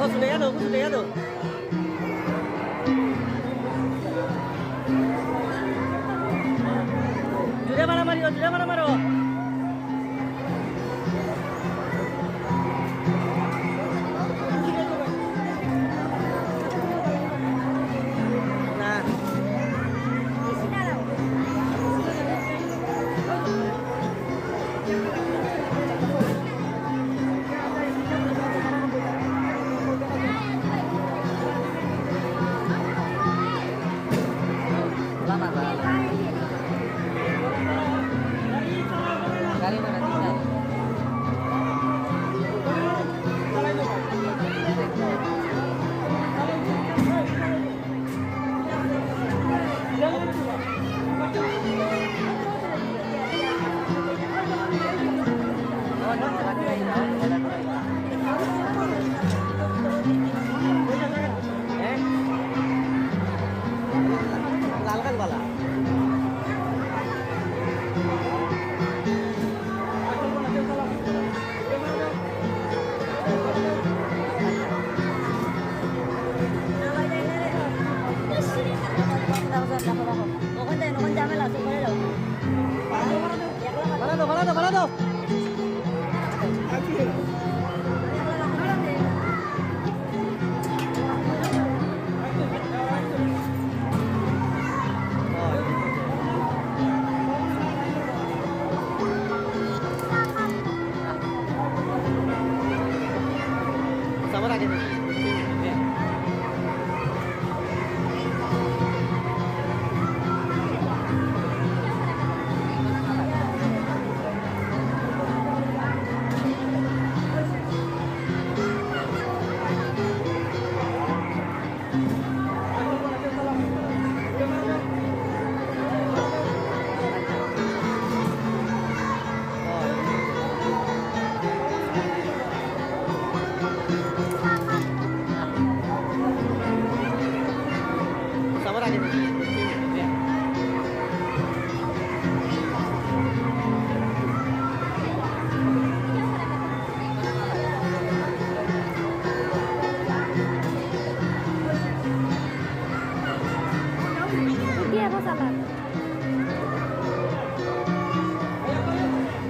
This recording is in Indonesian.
sudah ya tuh, sudah ya tuh. Sudah mana Mario, sudah mana Mario? Nah, lama banget. Kali mana tinggal? Oh, lalkan pala. Mana tuh? Sabar aja nih. Sabar aja nih. Dia apa salah?